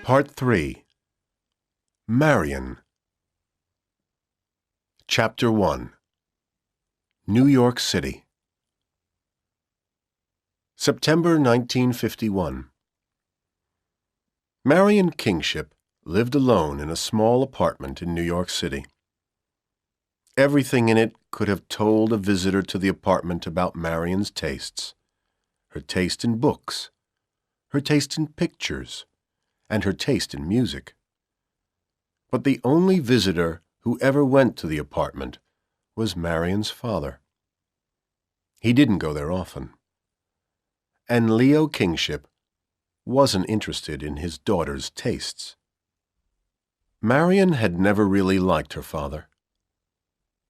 Part 3. Marion. Chapter 1. New York City. September 1951. Marion Kingship lived alone in a small apartment in New York City. Everything in it could have told a visitor to the apartment about Marion's tastes. Her taste in books, her taste in pictures, and her taste in music. But the only visitor who ever went to the apartment was Marion's father. He didn't go there often. And Leo Kingship wasn't interested in his daughter's tastes. Marion had never really liked her father.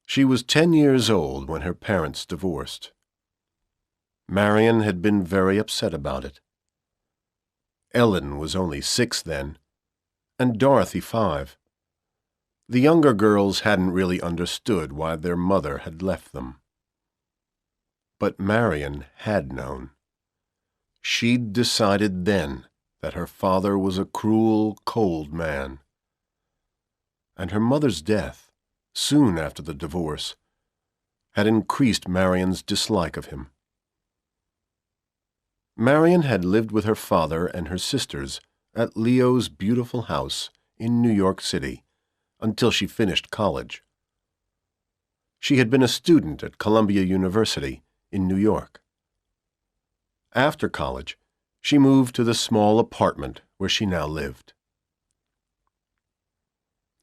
She was 10 years old when her parents divorced. Marion had been very upset about it. Ellen was only 6 then, and Dorothy 5. The younger girls hadn't really understood why their mother had left them. But Marion had known. She'd decided then that her father was a cruel, cold man. And her mother's death, soon after the divorce, had increased Marion's dislike of him. Marion had lived with her father and her sisters at Leo's beautiful house in New York City until she finished college. She had been a student at Columbia University in New York. After college, she moved to the small apartment where she now lived.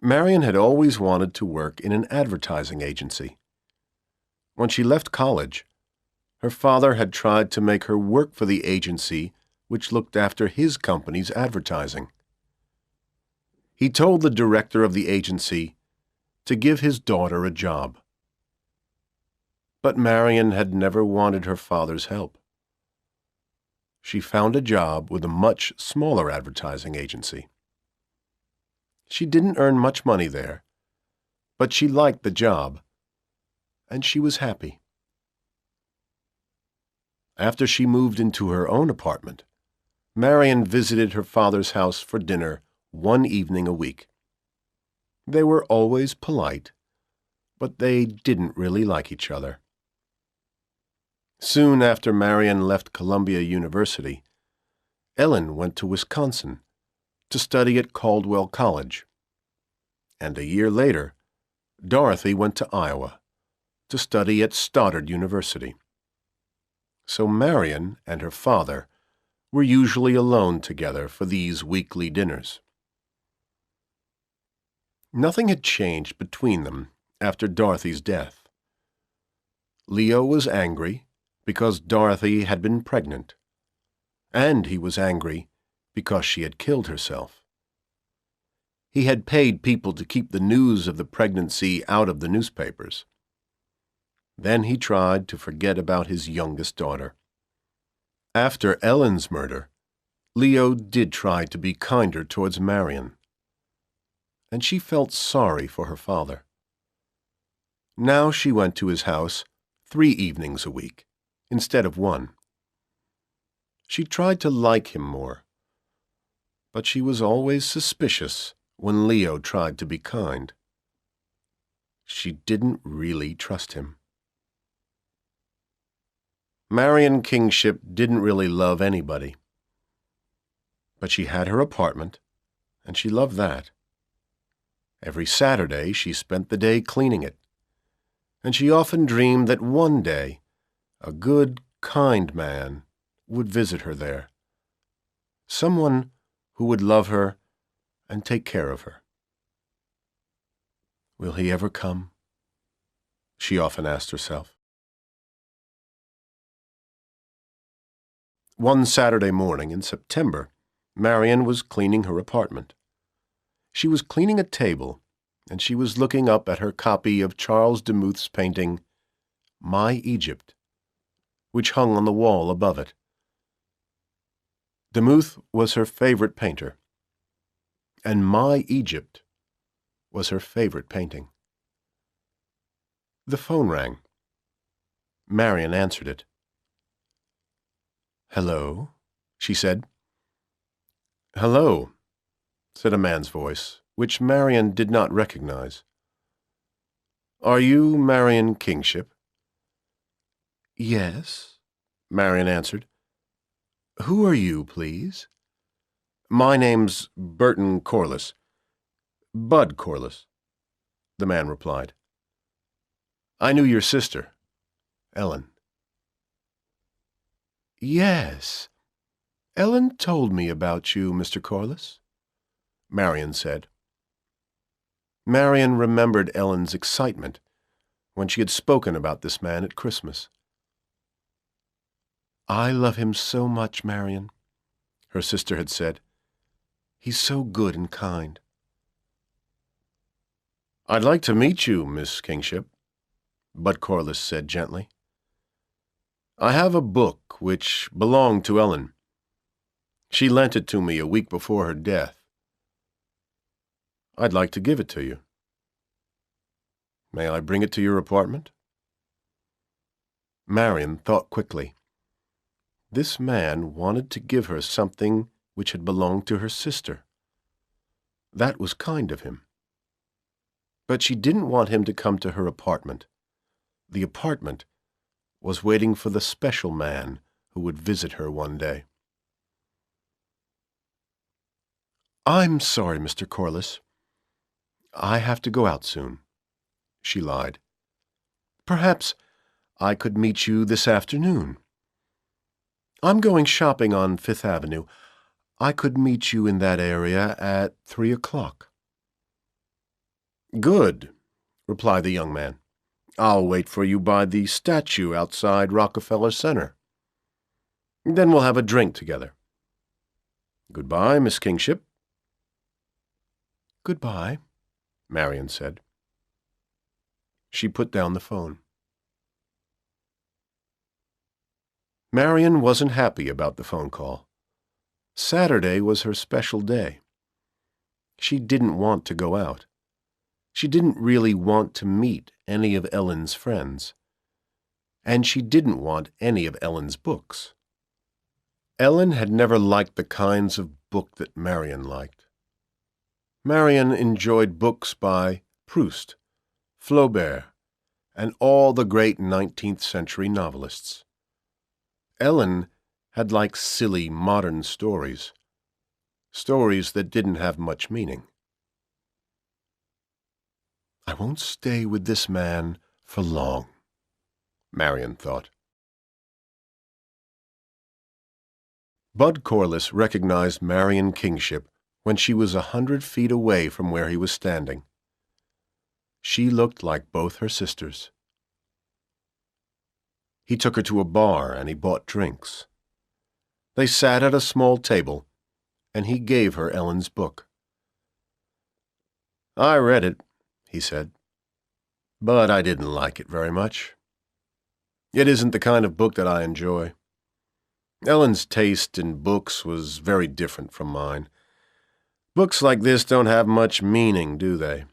Marion had always wanted to work in an advertising agency. When she left college, her father had tried to make her work for the agency which looked after his company's advertising. He told the director of the agency to give his daughter a job. But Marion had never wanted her father's help. She found a job with a much smaller advertising agency. She didn't earn much money there, but she liked the job, and she was happy. After she moved into her own apartment, Marion visited her father's house for dinner one evening a week. They were always polite, but they didn't really like each other. Soon after Marion left Columbia University, Ellen went to Wisconsin to study at Caldwell College. And a year later, Dorothy went to Iowa to study at Stoddard University. So Marion and her father were usually alone together for these weekly dinners. Nothing had changed between them after Dorothy's death. Leo was angry because Dorothy had been pregnant, and he was angry because she had killed herself. He had paid people to keep the news of the pregnancy out of the newspapers. Then he tried to forget about his youngest daughter. After Ellen's murder, Leo did try to be kinder towards Marion, and she felt sorry for her father. Now she went to his house 3 evenings a week, instead of 1. She tried to like him more, but she was always suspicious when Leo tried to be kind. She didn't really trust him. Marion Kingship didn't really love anybody. But she had her apartment, and she loved that. Every Saturday she spent the day cleaning it, and she often dreamed that one day a good, kind man would visit her there. Someone who would love her and take care of her. Will he ever come? She often asked herself. One Saturday morning in September, Marion was cleaning her apartment. She was cleaning a table, and she was looking up at her copy of Charles Demuth's painting, My Egypt, which hung on the wall above it. Demuth was her favorite painter, and My Egypt was her favorite painting. The phone rang. Marion answered it. "Hello," she said. "Hello. said a man's voice, which Marian did not recognize. "Are you Marian Kingship?" "Yes," Marian answered. "Who are you, please?" "My name's Burton Corliss. Bud Corliss," the man replied. "I knew your sister, Ellen." "Yes, Ellen told me about you, Mr. Corliss," Marian said. Marian remembered Ellen's excitement when she had spoken about this man at Christmas. "I love him so much, Marian," her sister had said. "He's so good and kind." "I'd like to meet you, Miss Kingship," Bud Corliss said gently. "I have a book which belonged to Ellen. She lent it to me a week before her death. I'd like to give it to you. May I bring it to your apartment?" Marian thought quickly. This man wanted to give her something which had belonged to her sister. That was kind of him. But she didn't want him to come to her apartment. The apartment was waiting for the special man who would visit her one day. "I'm sorry, Mr. Corliss. I have to go out soon," she lied. "Perhaps I could meet you this afternoon. I'm going shopping on Fifth Avenue. I could meet you in that area at 3 o'clock. "Good," replied the young man. "I'll wait for you by the statue outside Rockefeller Center. Then we'll have a drink together. Goodbye, Miss Kingship." "Goodbye," Marian said. She put down the phone. Marian wasn't happy about the phone call. Saturday was her special day. She didn't want to go out. She didn't really want to meet any of Ellen's friends. And she didn't want any of Ellen's books. Ellen had never liked the kinds of book that Marian liked. Marian enjoyed books by Proust, Flaubert, and all the great 19th century novelists. Ellen had liked silly modern stories, stories that didn't have much meaning. "I won't stay with this man for long," Marian thought. Bud Corliss recognized Marian Kingship when she was 100 feet away from where he was standing. She looked like both her sisters. He took her to a bar and he bought drinks. They sat at a small table, and he gave her Ellen's book. "I read it," he said, "but I didn't like it very much. It isn't the kind of book that I enjoy. Ellen's taste in books was very different from mine. Books like this don't have much meaning, do they?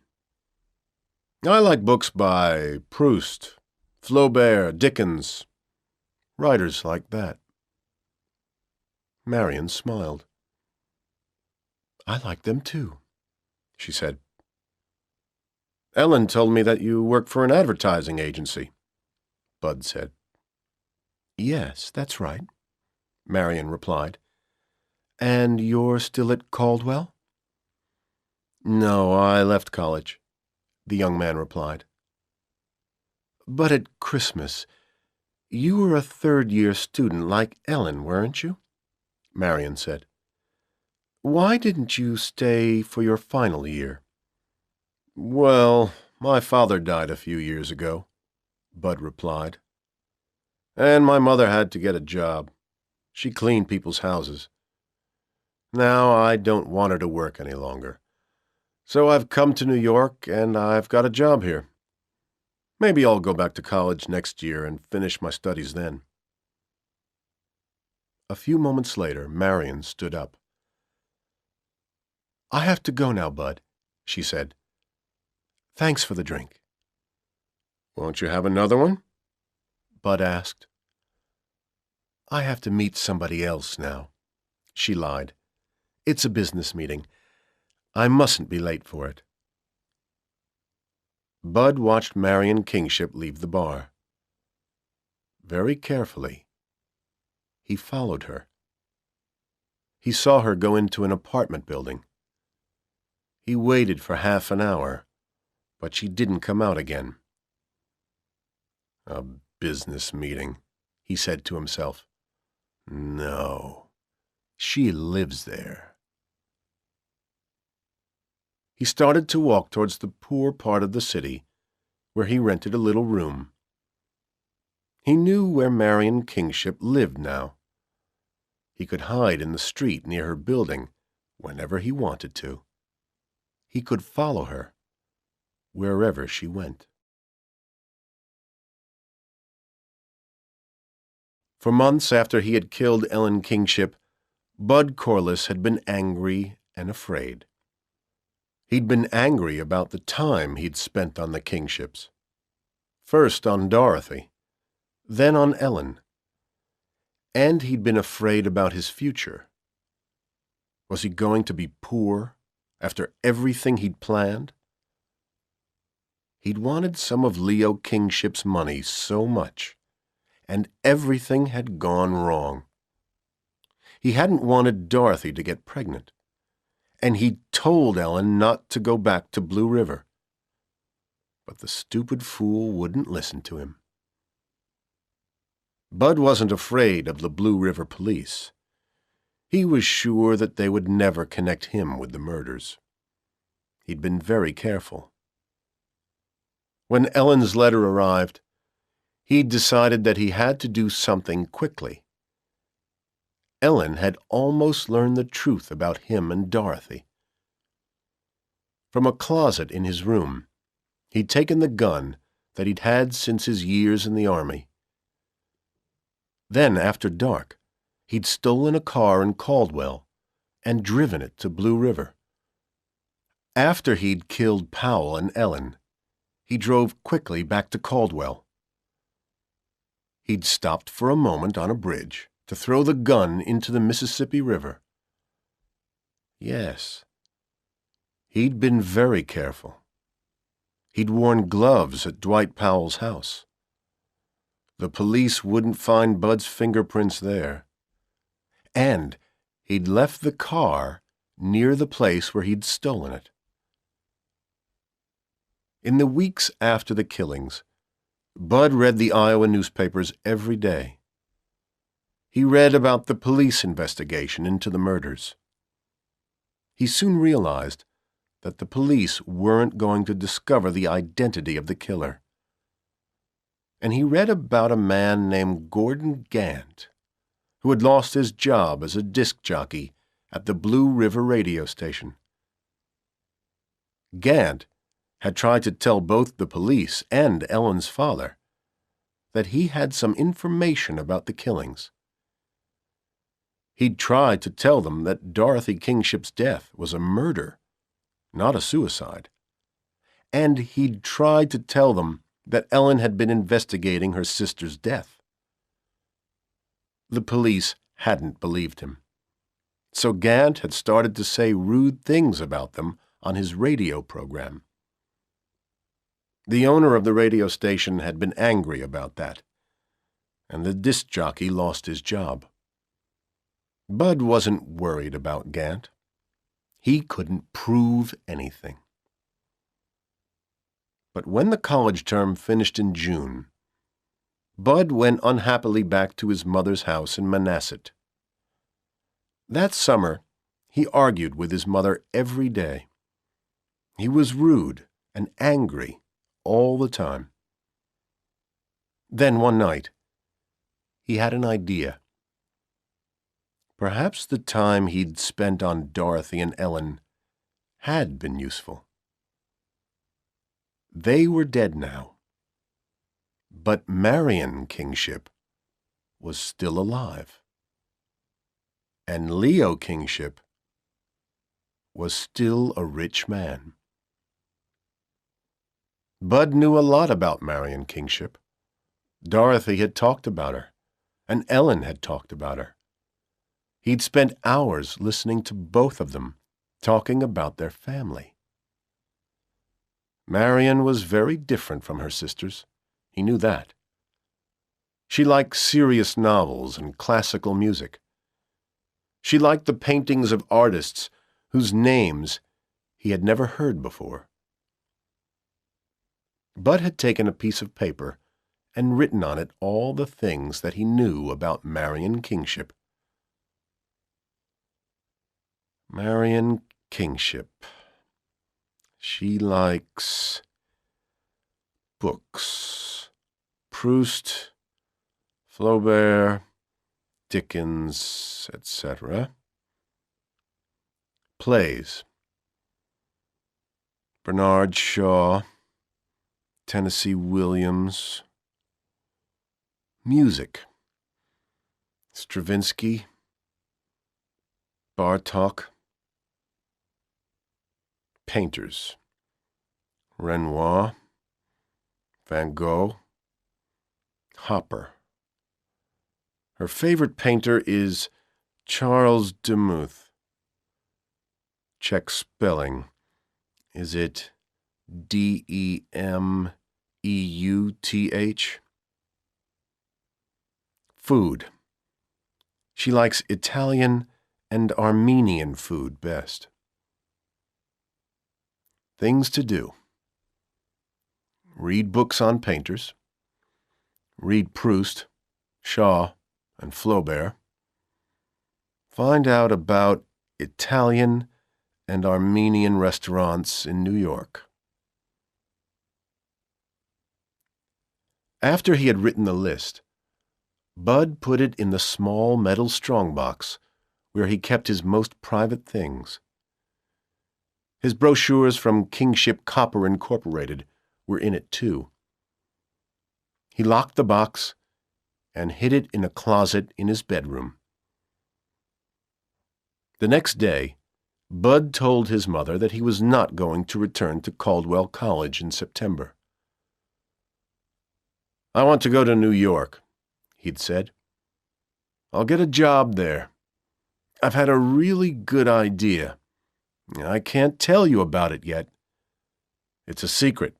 I like books by Proust, Flaubert, Dickens, writers like that." Marian smiled. "I like them too," she said. "Ellen told me that you work for an advertising agency," Bud said. "Yes, that's right," Marian replied. "And you're still at Caldwell?" "No, I left college," the young man replied. "But at Christmas, you were a third-year student like Ellen, weren't you?" Marian said. "Why didn't you stay for your final year?" "Well, my father died a few years ago," Bud replied. "And my mother had to get a job. She cleaned people's houses. Now I don't want her to work any longer. So I've come to New York, and I've got a job here. Maybe I'll go back to college next year and finish my studies then." A few moments later, Marian stood up. "I have to go now, Bud," she said. "Thanks for the drink." "Won't you have another one?" Bud asked. "I have to meet somebody else now," she lied. "It's a business meeting. I mustn't be late for it. Bud watched Marion Kingship leave the bar. Very carefully, he followed her. He saw her go into an apartment building. He waited for half an hour, but she didn't come out again. A business meeting, he said to himself. No, she lives there. He started to walk towards the poor part of the city, where he rented a little room. He knew where Marion Kingship lived now. He could hide in the street near her building whenever he wanted to. He could follow her wherever she went. For months after he had killed Ellen Kingship, Bud Corliss had been angry and afraid. He'd been angry about the time he'd spent on the Kingships. First on Dorothy, then on Ellen. And he'd been afraid about his future. Was he going to be poor after everything he'd planned? He'd wanted some of Leo Kingship's money so much, and everything had gone wrong. He hadn't wanted Dorothy to get pregnant, and he'd told Ellen not to go back to Blue River. But the stupid fool wouldn't listen to him. Bud wasn't afraid of the Blue River police. He was sure that they would never connect him with the murders. He'd been very careful. When Ellen's letter arrived, he'd decided that he had to do something quickly. Ellen had almost learned the truth about him and Dorothy. From a closet in his room, he'd taken the gun that he'd had since his years in the army. Then, after dark, he'd stolen a car in Caldwell and driven it to Blue River. After he'd killed Powell and Ellen, he drove quickly back to Caldwell. He'd stopped for a moment on a bridge to throw the gun into the Mississippi River. Yes, he'd been very careful. He'd worn gloves at Dwight Powell's house. The police wouldn't find Bud's fingerprints there. And he'd left the car near the place where he'd stolen it. In the weeks after the killings, Bud read the Iowa newspapers every day. He read about the police investigation into the murders. He soon realized that the police weren't going to discover the identity of the killer. And he read about a man named Gordon Gant, who had lost his job as a disc jockey at the Blue River radio station. Gant had tried to tell both the police and Ellen's father that he had some information about the killings. He'd tried to tell them that Dorothy Kingship's death was a murder, not a suicide. And he'd tried to tell them that Ellen had been investigating her sister's death. The police hadn't believed him. So Gant had started to say rude things about them on his radio program. The owner of the radio station had been angry about that, and the disc jockey lost his job. Bud wasn't worried about Gant. He couldn't prove anything. But when the college term finished in June, Bud went unhappily back to his mother's house in Manasset. That summer, he argued with his mother every day. He was rude and angry all the time. Then one night, he had an idea. Perhaps the time he'd spent on Dorothy and Ellen had been useful. They were dead now, but Marion Kingship was still alive, and Leo Kingship was still a rich man. Bud knew a lot about Marion Kingship. Dorothy had talked about her, and Ellen had talked about her. He'd spent hours listening to both of them talking about their family. Marian was very different from her sisters. He knew that. She liked serious novels and classical music. She liked the paintings of artists whose names he had never heard before. Bud had taken a piece of paper and written on it all the things that he knew about Marian Kingship. Marian Kingship. She likes books. Proust, Flaubert, Dickens, etc. Plays. Bernard Shaw, Tennessee Williams. Music. Stravinsky, Bartók. Painters. Renoir, Van Gogh, Hopper. Her favorite painter is Charles Demuth. Check spelling. Is it Demeuth? Food. She likes Italian and Armenian food best. Things to do. Read books on painters. Read Proust, Shaw, and Flaubert. Find out about Italian and Armenian restaurants in New York. After he had written the list, Bud put it in the small metal strongbox where he kept his most private things. His brochures from Kingship Copper Incorporated were in it too. He locked the box and hid it in a closet in his bedroom. The next day, Bud told his mother that he was not going to return to Caldwell College in September. "I want to go to New York," he'd said. "I'll get a job there. I've had a really good idea. I can't tell you about it yet. It's a secret."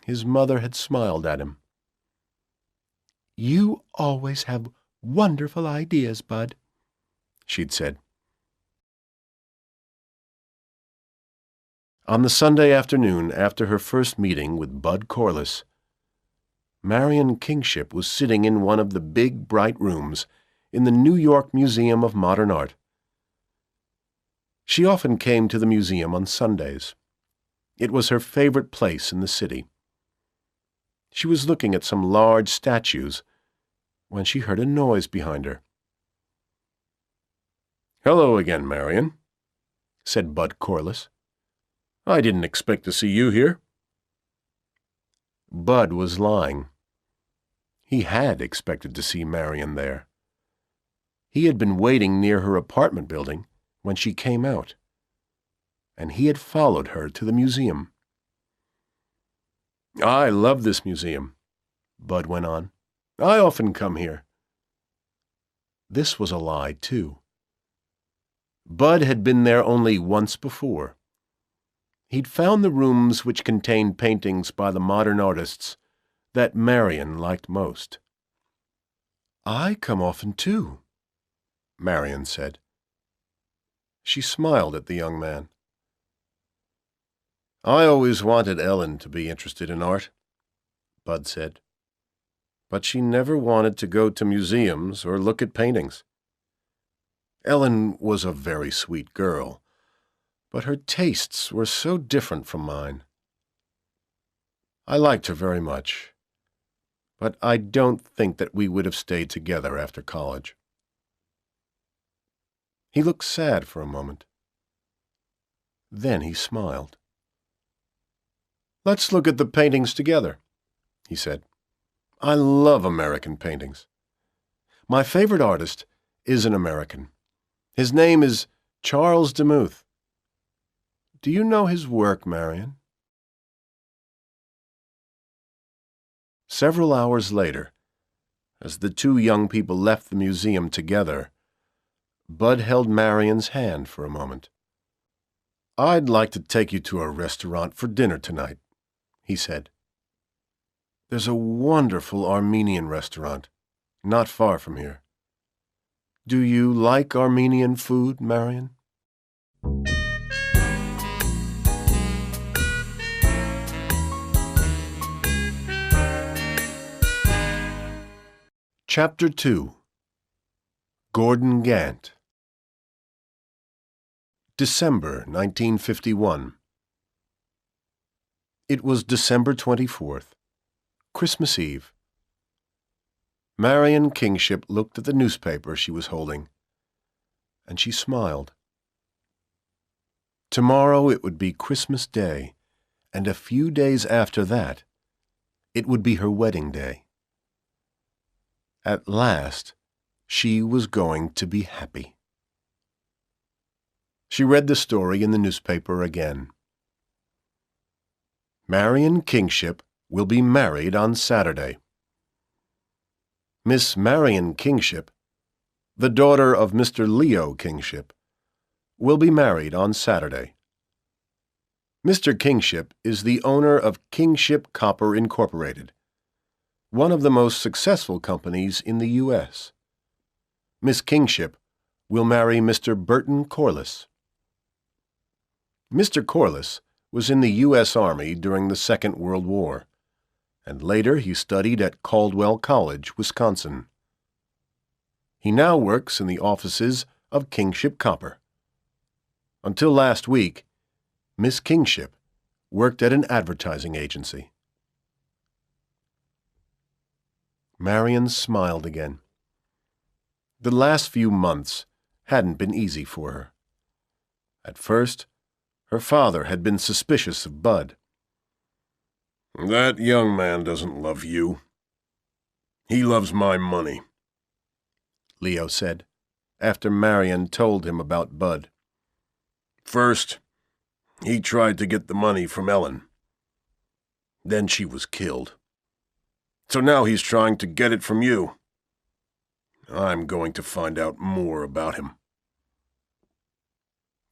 His mother had smiled at him. "You always have wonderful ideas, Bud," she'd said. On the Sunday afternoon after her first meeting with Bud Corliss, Marian Kingship was sitting in one of the big, bright rooms in the New York Museum of Modern Art. She often came to the museum on Sundays. It was her favorite place in the city. She was looking at some large statues when she heard a noise behind her. "Hello again, Marian," said Bud Corliss. "I didn't expect to see you here." Bud was lying. He had expected to see Marian there. He had been waiting near her apartment building when she came out, and he had followed her to the museum. "I love this museum," Bud went on. "I often come here." This was a lie, too. Bud had been there only once before. He'd found the rooms which contained paintings by the modern artists that Marian liked most. "I come often, too," Marian said. She smiled at the young man. "I always wanted Ellen to be interested in art," Bud said. "But she never wanted to go to museums or look at paintings. Ellen was a very sweet girl, but her tastes were so different from mine. I liked her very much, but I don't think that we would have stayed together after college." He looked sad for a moment. Then he smiled. "Let's look at the paintings together," he said. "I love American paintings. My favorite artist is an American. His name is Charles Demuth. Do you know his work, Marian?" Several hours later, as the two young people left the museum together, Bud held Marion's hand for a moment. "I'd like to take you to a restaurant for dinner tonight," he said. "There's a wonderful Armenian restaurant, not far from here. Do you like Armenian food, Marion?" Chapter 2. Gordon Gant. December 1951. It was December 24th, Christmas Eve. Marion Kingship looked at the newspaper she was holding, and she smiled. Tomorrow it would be Christmas Day, and a few days after that, it would be her wedding day. At last, she was going to be happy. She read the story in the newspaper again. Marion Kingship will be married on Saturday. Miss Marion Kingship, the daughter of Mr. Leo Kingship, will be married on Saturday. Mr. Kingship is the owner of Kingship Copper Incorporated, one of the most successful companies in the U.S. Miss Kingship will marry Mr. Burton Corliss. Mr. Corliss was in the U.S. Army during the Second World War, and later he studied at Caldwell College, Wisconsin. He now works in the offices of Kingship Copper. Until last week, Miss Kingship worked at an advertising agency. Marion smiled again. The last few months hadn't been easy for her. At first, her father had been suspicious of Bud. "That young man doesn't love you. He loves my money," Leo said, after Marion told him about Bud. "First, he tried to get the money from Ellen. Then she was killed. So now he's trying to get it from you. I'm going to find out more about him."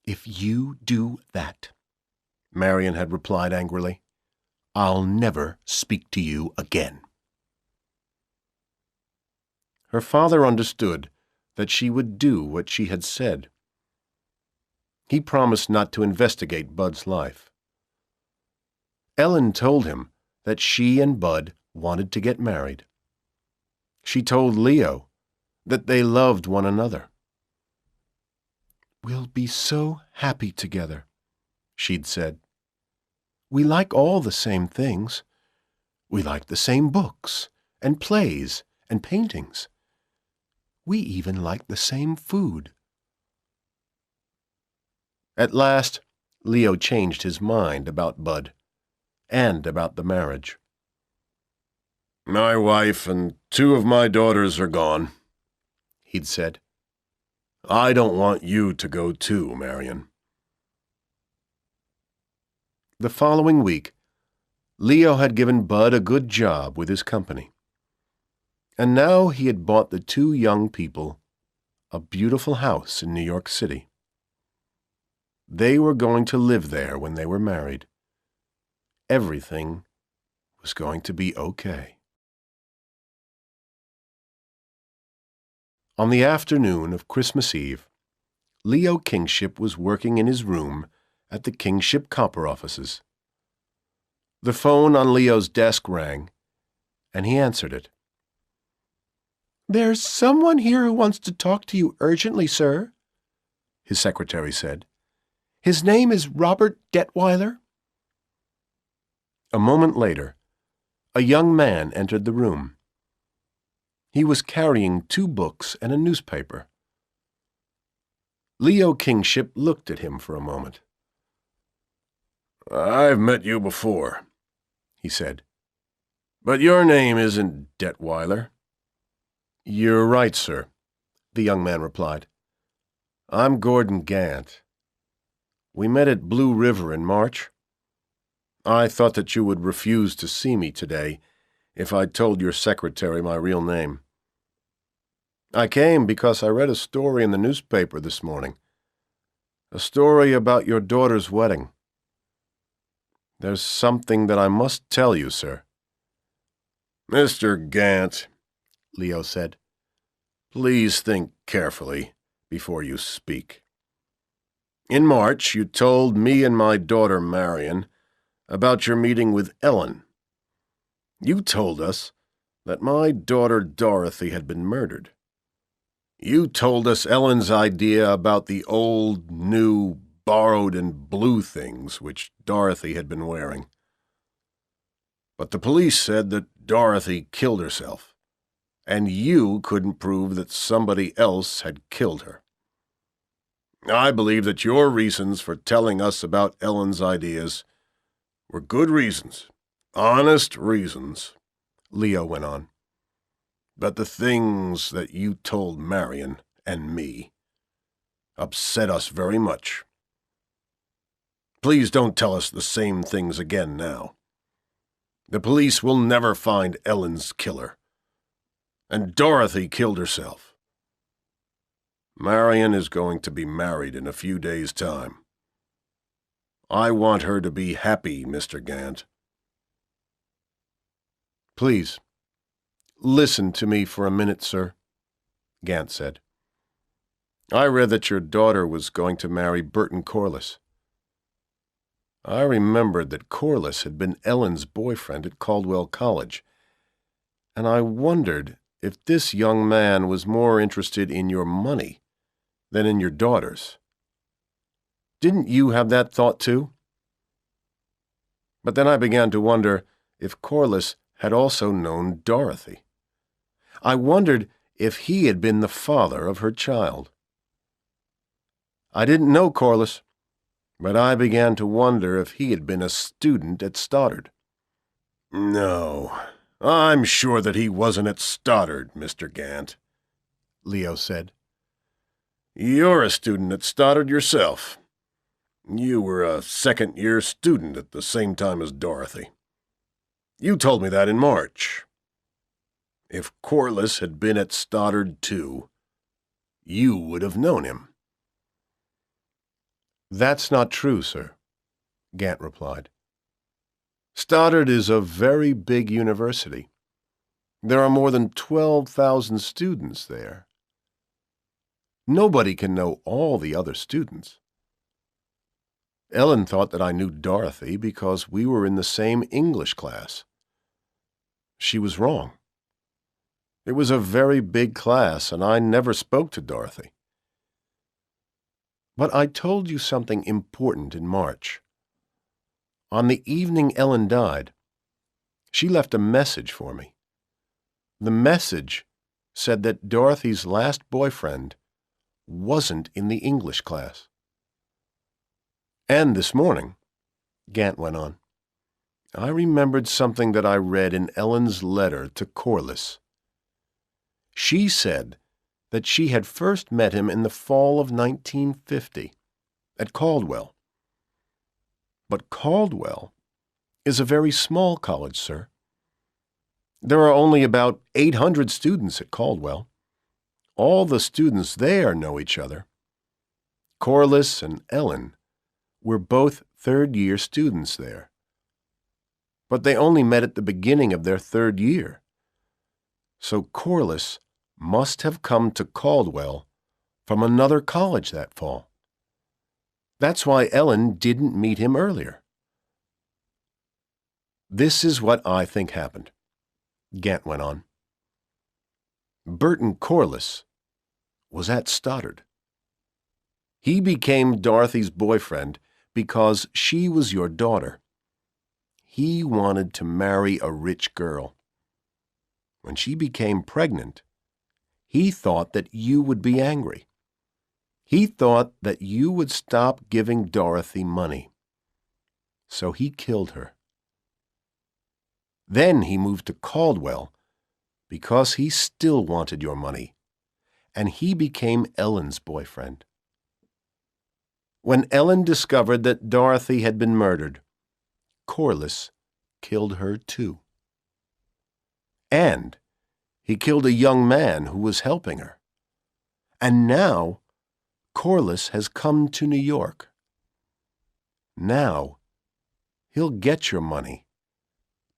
"If you do that," Marion had replied angrily, "I'll never speak to you again." Her father understood that she would do what she had said. He promised not to investigate Bud's life. Ellen told him that she and Bud wanted to get married. She told Leo that they loved one another. "We'll be so happy together," she'd said. "We like all the same things. We like the same books and plays and paintings. We even like the same food." At last, Leo changed his mind about Bud and about the marriage. "My wife and 2 of my daughters are gone," he'd said. "I don't want you to go too, Marion." The following week, Leo had given Bud a good job with his company. And now he had bought the 2 young people a beautiful house in New York City. They were going to live there when they were married. Everything was going to be okay. On the afternoon of Christmas Eve, Leo Kingship was working in his room at the Kingship Copper offices. The phone on Leo's desk rang, and he answered it. "There's someone here who wants to talk to you urgently, sir," his secretary said. "His name is Robert Detweiler." A moment later, a young man entered the room. He was carrying 2 books and a newspaper. Leo Kingship looked at him for a moment. "I've met you before," he said. "But your name isn't Detweiler." "You're right, sir," the young man replied. "I'm Gordon Gant. We met at Blue River in March. I thought that you would refuse to see me today if I told your secretary my real name." I came because I read a story in the newspaper this morning. A story about your daughter's wedding. There's something that I must tell you, sir." "Mr. Gant," Leo said, "please think carefully before you speak. In March, you told me and my daughter Marion about your meeting with Ellen. You told us that my daughter Dorothy had been murdered. You told us Ellen's idea about the old, new, borrowed, and blue things which Dorothy had been wearing. But the police said that Dorothy killed herself, and you couldn't prove that somebody else had killed her. I believe that your reasons for telling us about Ellen's ideas were good reasons, honest reasons," Leo went on. "But the things that you told Marion and me upset us very much. Please don't tell us the same things again now. The police will never find Ellen's killer. And Dorothy killed herself. Marion is going to be married in a few days' time. I want her to be happy, Mr. Gant." "Please, listen to me for a minute, sir," Gant said. "I read that your daughter was going to marry Burton Corliss. I remembered that Corliss had been Ellen's boyfriend at Caldwell College, and I wondered if this young man was more interested in your money than in your daughter's. Didn't you have that thought too? But then I began to wonder if Corliss had also known Dorothy. I wondered if he had been the father of her child. I didn't know Corliss, but I began to wonder if he had been a student at Stoddard." "No, I'm sure that he wasn't at Stoddard, Mr. Gant," Leo said. "You're a student at Stoddard yourself. You were a second-year student at the same time as Dorothy. You told me that in March. If Corliss had been at Stoddard too, you would have known him." "That's not true, sir," Gant replied. "Stoddard is a very big university. There are more than 12,000 students there. Nobody can know all the other students. Ellen thought that I knew Dorothy because we were in the same English class. She was wrong. It was a very big class, and I never spoke to Dorothy. But I told you something important in March. On the evening Ellen died, she left a message for me. The message said that Dorothy's last boyfriend wasn't in the English class. And this morning," Gant went on, "I remembered something that I read in Ellen's letter to Corliss. She said that she had first met him in the fall of 1950 at Caldwell. But Caldwell is a very small college, sir. There are only about 800 students at Caldwell. All the students there know each other. Corliss and Ellen were both third-year students there. But they only met at the beginning of their third year. So Corliss must have come to Caldwell from another college that fall. That's why Ellen didn't meet him earlier. This is what I think happened," Gant went on. "Burton Corliss was at Stoddard. He became Dorothy's boyfriend because she was your daughter. He wanted to marry a rich girl. When she became pregnant, he thought that you would be angry. He thought that you would stop giving Dorothy money. So he killed her. Then he moved to Caldwell because he still wanted your money, and he became Ellen's boyfriend. When Ellen discovered that Dorothy had been murdered, Corliss killed her too. And he killed a young man who was helping her. And now Corliss has come to New York. Now he'll get your money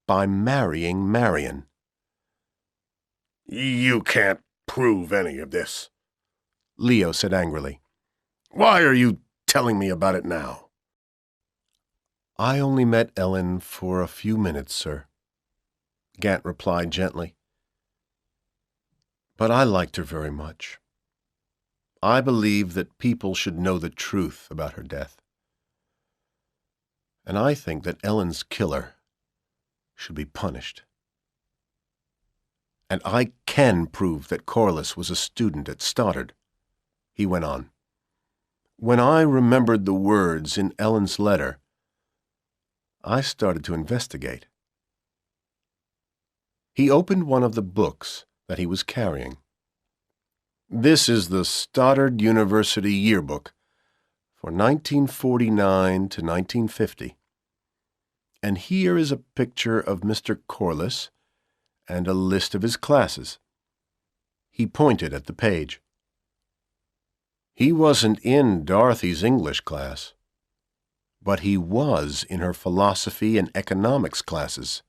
by marrying Marion." "You can't prove any of this," Leo said angrily. "Why are you telling me about it now?" "I only met Ellen for a few minutes, sir," Gant replied gently. "But I liked her very much. I believe that people should know the truth about her death. And I think that Ellen's killer should be punished. And I can prove that Corliss was a student at Stoddard," he went on. "When I remembered the words in Ellen's letter, I started to investigate." He opened one of the books that he was carrying. "This is the Stoddard University Yearbook for 1949 to 1950. And here is a picture of Mr. Corliss and a list of his classes." He pointed at the page. "He wasn't in Dorothy's English class, but he was in her philosophy and economics classes.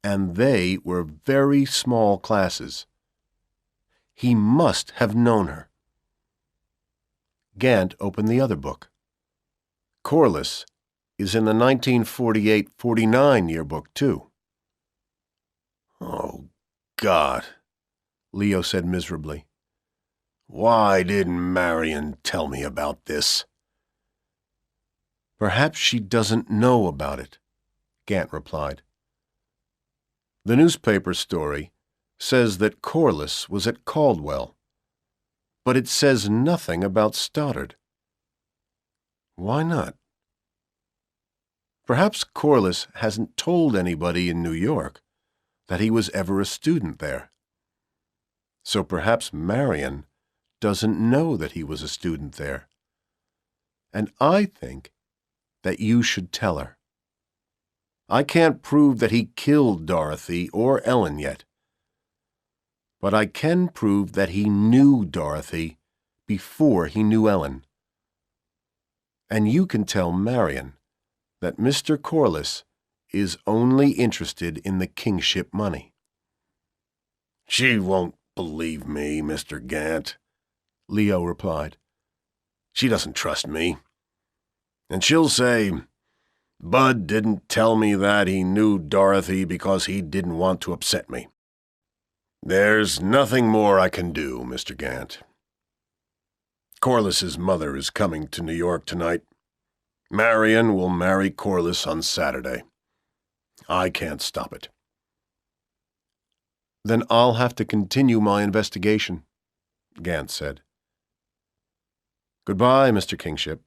And they were very small classes. He must have known her." Gant opened the other book. "Corliss is in the 1948-49 yearbook, too." "Oh, God," Leo said miserably. "Why didn't Marion tell me about this?" "Perhaps she doesn't know about it," Gant replied. "The newspaper story says that Corliss was at Caldwell, but it says nothing about Stoddard. Why not? Perhaps Corliss hasn't told anybody in New York that he was ever a student there. So perhaps Marion doesn't know that he was a student there. And I think that you should tell her. I can't prove that he killed Dorothy or Ellen yet, but I can prove that he knew Dorothy before he knew Ellen. And you can tell Marion that Mr. Corliss is only interested in the kingship money." "She won't believe me, Mr. Gant," Leo replied. "She doesn't trust me. And she'll say, Bud didn't tell me that he knew Dorothy because he didn't want to upset me. There's nothing more I can do, Mr. Gant. Corliss's mother is coming to New York tonight. Marion will marry Corliss on Saturday. I can't stop it." "Then I'll have to continue my investigation," Gant said. "Goodbye, Mr. Kingship.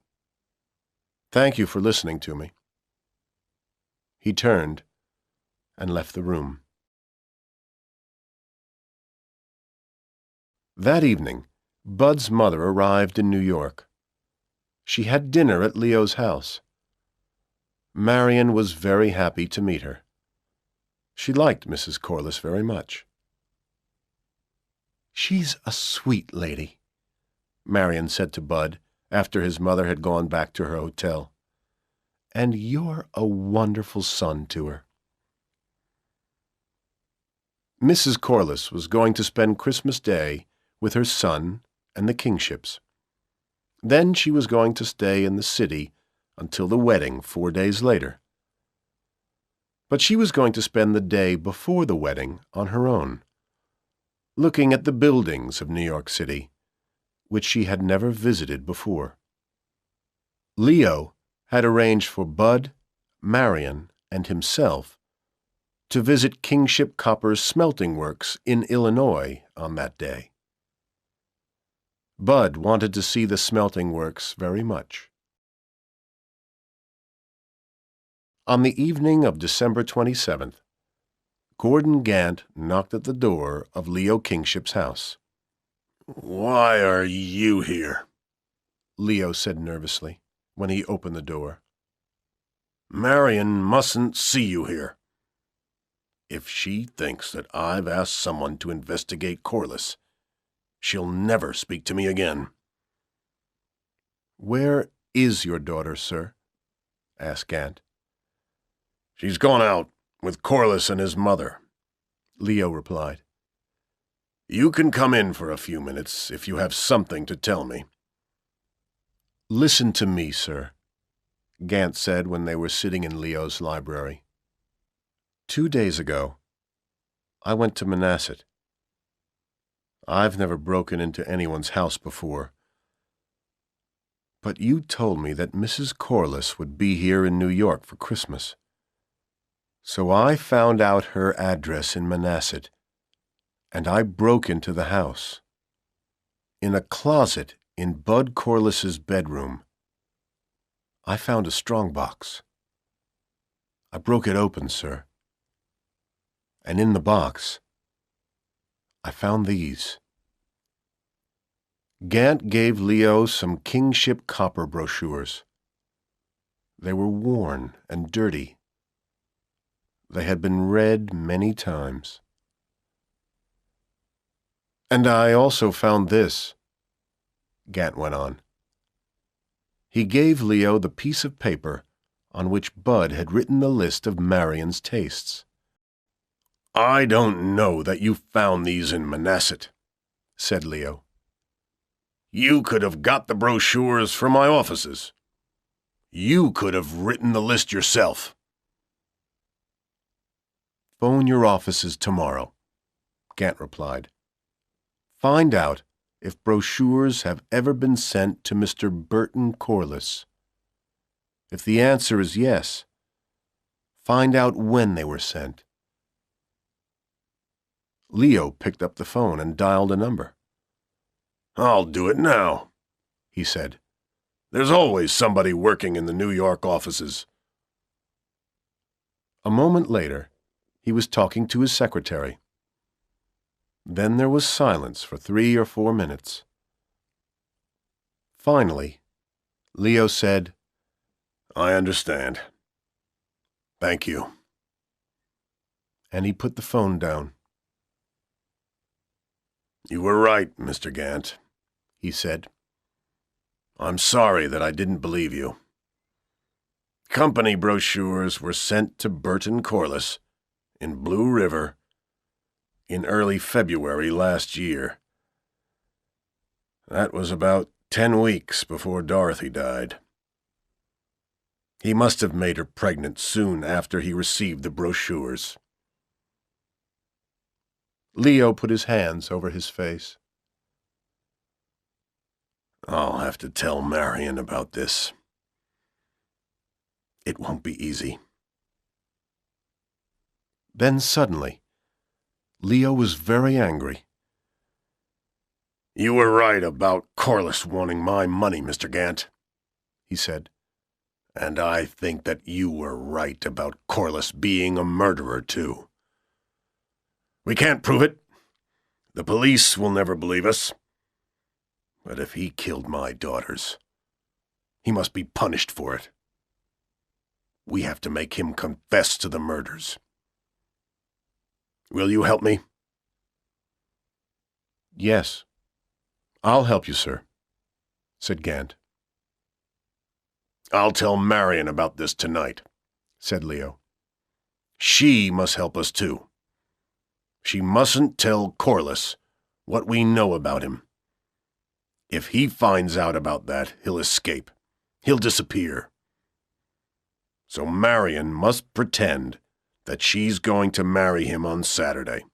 Thank you for listening to me." He turned and left the room. That evening, Bud's mother arrived in New York. She had dinner at Leo's house. Marion was very happy to meet her. She liked Mrs. Corliss very much. "She's a sweet lady," Marion said to Bud after his mother had gone back to her hotel. "And you're a wonderful son to her." Mrs. Corliss was going to spend Christmas Day with her son and the Kingships. Then she was going to stay in the city until the wedding 4 days later. But she was going to spend the day before the wedding on her own, looking at the buildings of New York City, which she had never visited before. Leo had arranged for Bud, Marion, and himself to visit Kingship Copper's smelting works in Illinois on that day. Bud wanted to see the smelting works very much. On the evening of December 27th, Gordon Gant knocked at the door of Leo Kingship's house. "Why are you here?" Leo said nervously when he opened the door. "Marion mustn't see you here. If she thinks that I've asked someone to investigate Corliss, she'll never speak to me again." "Where is your daughter, sir?" asked Gant. "She's gone out with Corliss and his mother," Leo replied. "You can come in for a few minutes if you have something to tell me." "Listen to me, sir," Gant said when they were sitting in Leo's library. 2 days ago, I went to Manhasset. I've never broken into anyone's house before, but you told me that Mrs. Corliss would be here in New York for Christmas. So I found out her address in Manhasset, and I broke into the house. In a closet in Bud Corliss's bedroom, I found a strongbox. I broke it open, sir. And in the box, I found these. Gant gave Leo some kingship copper brochures. They were worn and dirty. They had been read many times. "And I also found this," Gant went on. He gave Leo the piece of paper on which Bud had written the list of Marion's tastes. "I don't know that you found these in Manhasset," said Leo. "You could have got the brochures from my offices. You could have written the list yourself." "Phone your offices tomorrow," Gant replied. "Find out if brochures have ever been sent to Mr. Burton Corliss. If the answer is yes, find out when they were sent." Leo picked up the phone and dialed a number. "I'll do it now," he said. "There's always somebody working in the New York offices." A moment later, he was talking to his secretary. Then there was silence for 3 or 4 minutes. Finally, Leo said, "I understand. Thank you." And he put the phone down. "You were right, Mr. Gant," he said. "I'm sorry that I didn't believe you. Company brochures were sent to Burton Corliss in Blue River in early February last year. That was about 10 weeks before Dorothy died. He must have made her pregnant soon after he received the brochures." Leo put his hands over his face. "I'll have to tell Marion about this. It won't be easy." Then suddenly, Leo was very angry. "You were right about Corliss wanting my money, Mr. Gant," he said. "And I think that you were right about Corliss being a murderer, too. We can't prove it. The police will never believe us. But if he killed my daughters, he must be punished for it. We have to make him confess to the murders. Will you help me?" "Yes, I'll help you, sir," said Gant. "I'll tell Marion about this tonight," said Leo. "She must help us, too. She mustn't tell Corliss what we know about him. If he finds out about that, he'll escape. He'll disappear. So Marion must pretend that she's going to marry him on Saturday.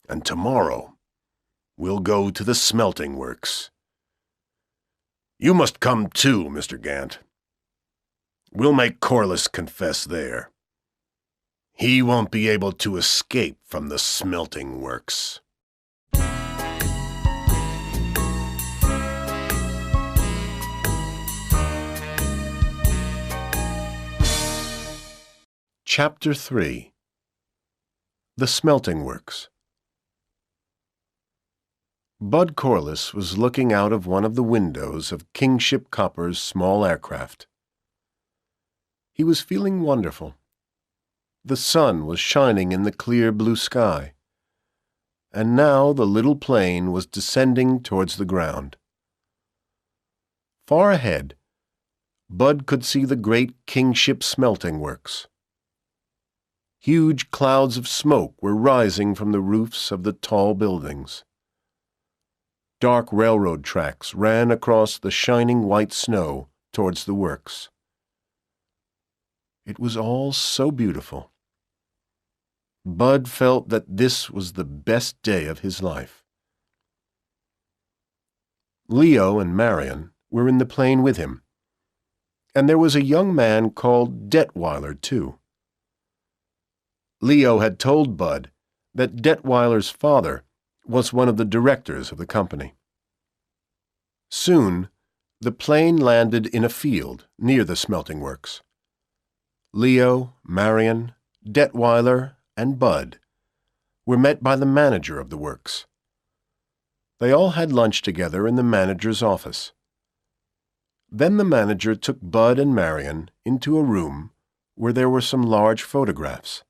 And tomorrow, we'll go to the smelting works. You must come too, Mr. Gant. We'll make Corliss confess there. He won't be able to escape from the smelting works." Chapter 3. The Smelting Works. Bud Corliss was looking out of one of the windows of Kingship Copper's small aircraft. He was feeling wonderful. The sun was shining in the clear blue sky, and now the little plane was descending towards the ground. Far ahead, Bud could see the great Kingship smelting works. Huge clouds of smoke were rising from the roofs of the tall buildings. Dark railroad tracks ran across the shining white snow towards the works. It was all so beautiful. Bud felt that this was the best day of his life. Leo and Marion were in the plane with him, and there was a young man called Detweiler, too. Leo had told Bud that Detweiler's father was one of the directors of the company. Soon, the plane landed in a field near the smelting works. Leo, Marion, Detweiler, and Bud were met by the manager of the works. They all had lunch together in the manager's office. Then the manager took Bud and Marion into a room where there were some large photographs.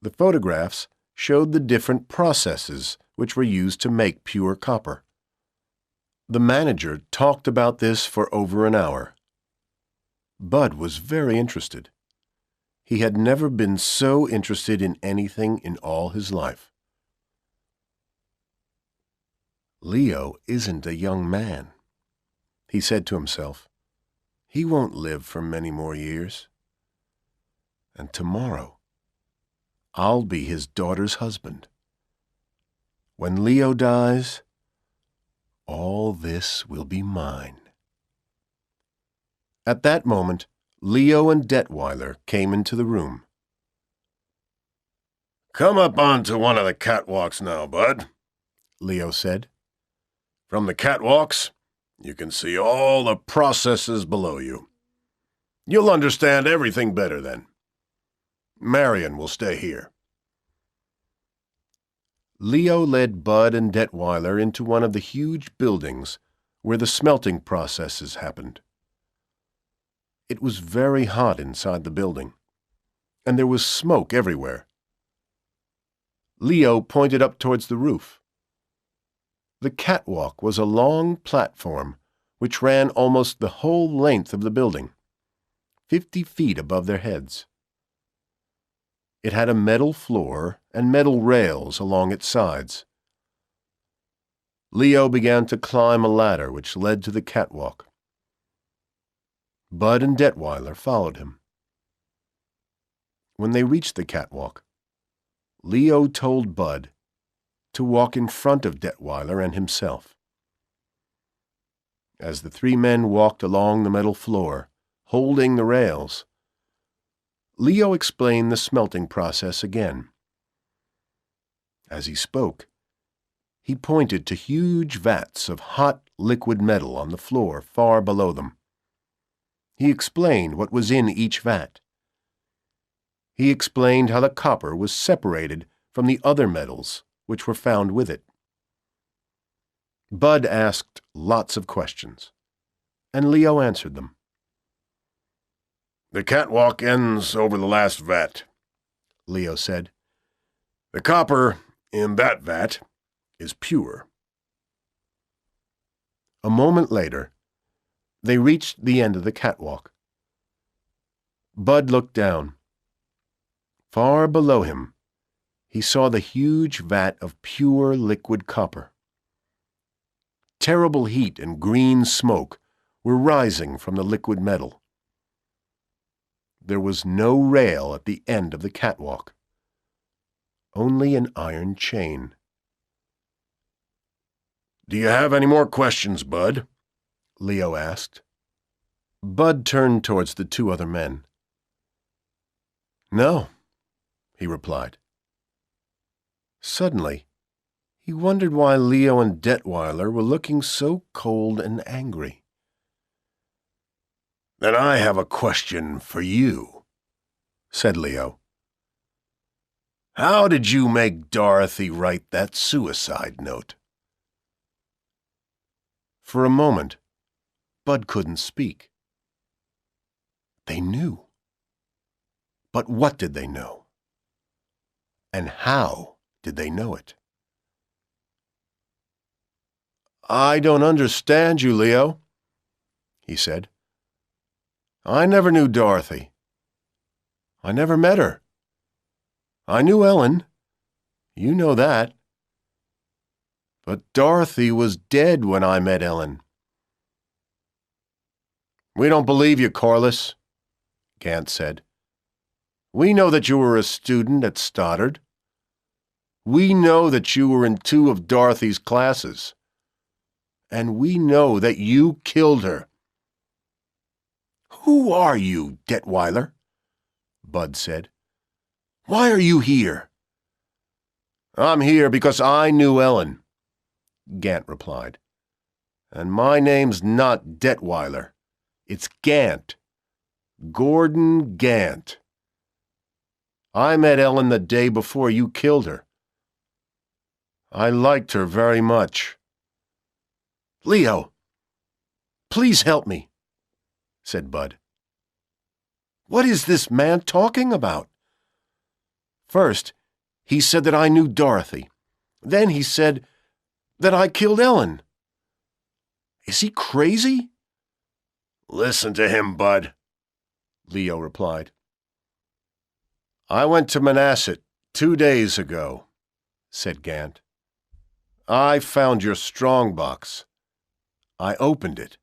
The photographs showed the different processes which were used to make pure copper. The manager talked about this for over an hour. Bud was very interested. He had never been so interested in anything in all his life. Leo isn't a young man, he said to himself. He won't live for many more years. And tomorrow, I'll be his daughter's husband. When Leo dies, all this will be mine. At that moment, Leo and Detweiler came into the room. "Come up onto one of the catwalks now, Bud," Leo said. "From the catwalks, you can see all the processes below you. You'll understand everything better then. Marion will stay here." Leo led Bud and Detweiler into one of the huge buildings where the smelting processes happened. It was very hot inside the building, and there was smoke everywhere. Leo pointed up towards the roof. The catwalk was a long platform which ran almost the whole length of the building, 50 feet above their heads. It had a metal floor and metal rails along its sides. Leo began to climb a ladder which led to the catwalk. Bud and Detweiler followed him. When they reached the catwalk, Leo told Bud to walk in front of Detweiler and himself. As the three men walked along the metal floor, holding the rails, Leo explained the smelting process again. As he spoke, he pointed to huge vats of hot liquid metal on the floor far below them. He explained what was in each vat. He explained how the copper was separated from the other metals which were found with it. Bud asked lots of questions, and Leo answered them. "The catwalk ends over the last vat," Leo said. "The copper in that vat is pure." A moment later, they reached the end of the catwalk. Bud looked down. Far below him, he saw the huge vat of pure liquid copper. Terrible heat and green smoke were rising from the liquid metal. There was no rail at the end of the catwalk, only an iron chain. "Do you have any more questions, Bud?" Leo asked. Bud turned towards the two other men. "No," he replied. Suddenly, he wondered why Leo and Detweiler were looking so cold and angry. "Then I have a question for you," said Leo. "How did you make Dorothy write that suicide note?" For a moment, Bud couldn't speak. They knew. But what did they know? And how did they know it? "I don't understand you, Leo," he said. "I never knew Dorothy. I never met her. I knew Ellen. You know that. But Dorothy was dead when I met Ellen." "We don't believe you, Corliss," Gant said. "We know that you were a student at Stoddard. We know that you were in 2 of Dorothy's classes. And we know that you killed her." "Who are you, Detweiler?" Bud said. "Why are you here?" "I'm here because I knew Ellen," Gant replied. "And my name's not Detweiler. It's Gant. Gordon Gant. I met Ellen the day before you killed her. I liked her very much." "Leo, please help me," said Bud. "What is this man talking about? First, he said that I knew Dorothy. Then he said that I killed Ellen. Is he crazy?" "Listen to him, Bud," Leo replied. "I went to Manhasset 2 days ago," said Gant. "I found your strongbox. I opened it,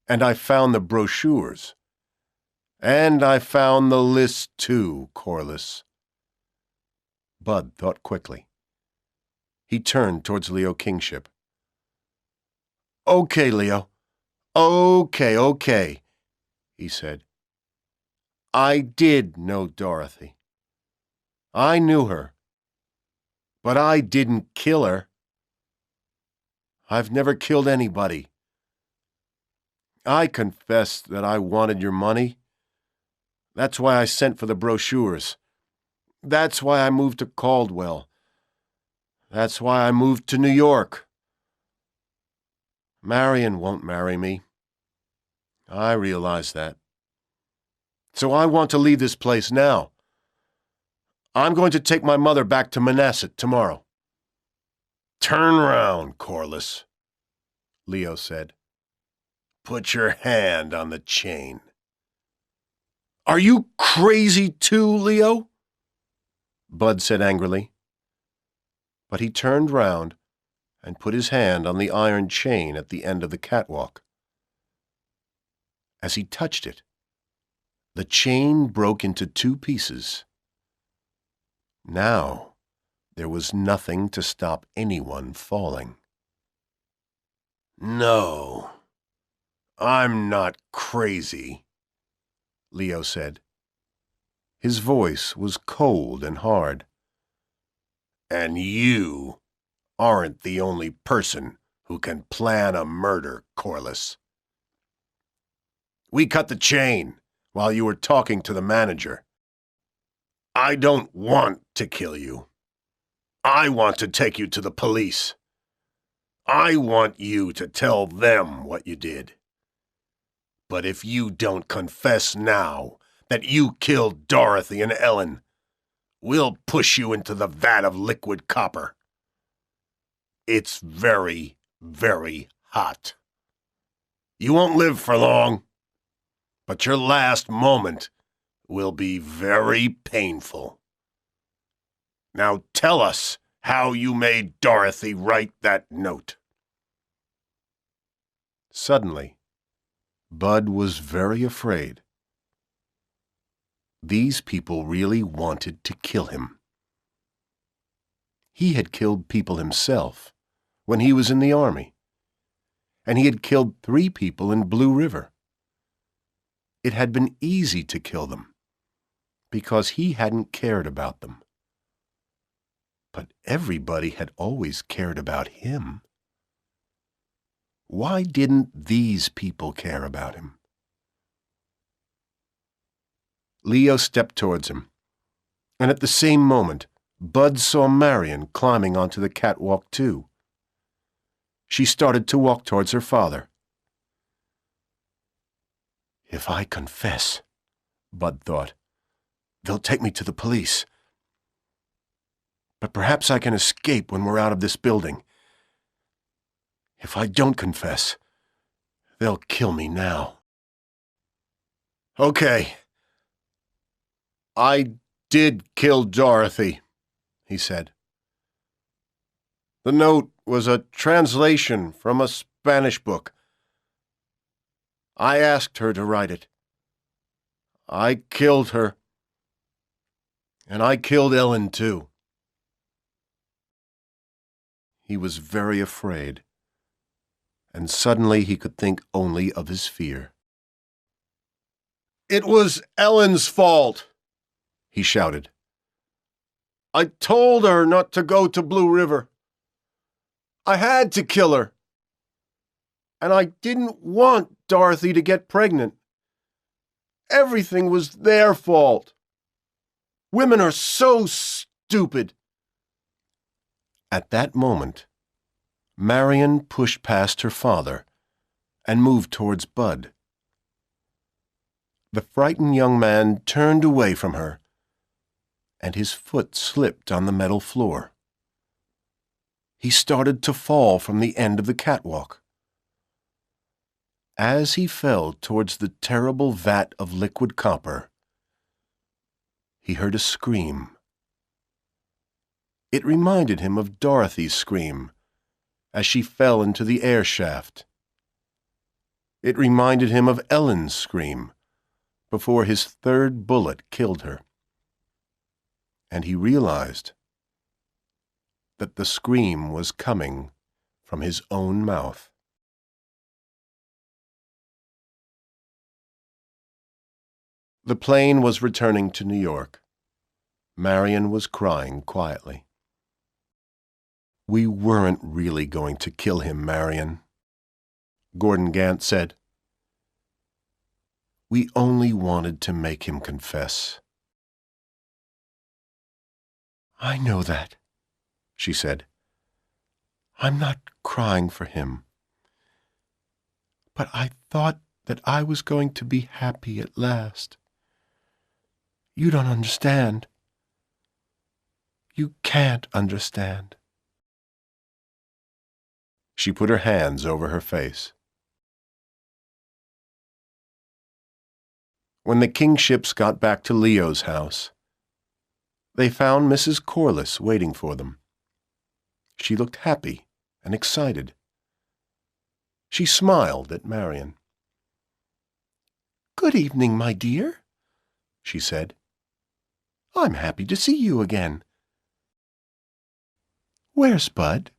and I found the brochures. And I found the list too, Corliss." Bud thought quickly. He turned towards Leo Kingship. "Okay, Leo. Okay, he said. "I did know Dorothy. I knew her. But I didn't kill her. I've never killed anybody. I confess that I wanted your money. That's why I sent for the brochures. That's why I moved to Caldwell. That's why I moved to New York. Marion won't marry me. I realize that. So I want to leave this place now. I'm going to take my mother back to Manhasset tomorrow." "Turn round, Corliss," Leo said. "Put your hand on the chain." "Are you crazy too, Leo?" Bud said angrily. But he turned round and put his hand on the iron chain at the end of the catwalk. As he touched it, the chain broke into 2 pieces. Now there was nothing to stop anyone falling. "No, I'm not crazy," Leo said. His voice was cold and hard. "And you aren't the only person who can plan a murder, Corliss. We cut the chain while you were talking to the manager. I don't want to kill you. I want to take you to the police. I want you to tell them what you did. But if you don't confess now that you killed Dorothy and Ellen, we'll push you into the vat of liquid copper. It's very, very hot. You won't live for long, but your last moment will be very painful. Now tell us how you made Dorothy write that note." Suddenly, Bud was very afraid. These people really wanted to kill him. He had killed people himself when he was in the army, and he had killed 3 people in Blue River. It had been easy to kill them because he hadn't cared about them. But everybody had always cared about him. Why didn't these people care about him? Leo stepped towards him, and at the same moment, Bud saw Marion climbing onto the catwalk too. She started to walk towards her father. "If I confess," Bud thought, "they'll take me to the police." But perhaps I can escape when we're out of this building. If I don't confess, they'll kill me now. Okay. I did kill Dorothy, he said. The note was a translation from a Spanish book. I asked her to write it. I killed her. And I killed Ellen, too. He was very afraid, and suddenly he could think only of his fear. It was Ellen's fault, he shouted. I told her not to go to Blue River. I had to kill her. And I didn't want Dorothy to get pregnant. Everything was their fault. Women are so stupid. At that moment, Marion pushed past her father and moved towards Bud. The frightened young man turned away from her, and his foot slipped on the metal floor. He started to fall from the end of the catwalk. As he fell towards the terrible vat of liquid copper, he heard a scream. It reminded him of Dorothy's scream as she fell into the air shaft. It reminded him of Ellen's scream before his third bullet killed her. And he realized that the scream was coming from his own mouth. The plane was returning to New York. Marion was crying quietly. We weren't really going to kill him, Marion, Gordon Gant said. We only wanted to make him confess. I know that, she said. I'm not crying for him. But I thought that I was going to be happy at last. You don't understand. You can't understand. She put her hands over her face. When the Kingships got back to Leo's house, they found Mrs. Corliss waiting for them. She looked happy and excited. She smiled at Marion. Good evening, my dear, she said. I'm happy to see you again. Where's Bud?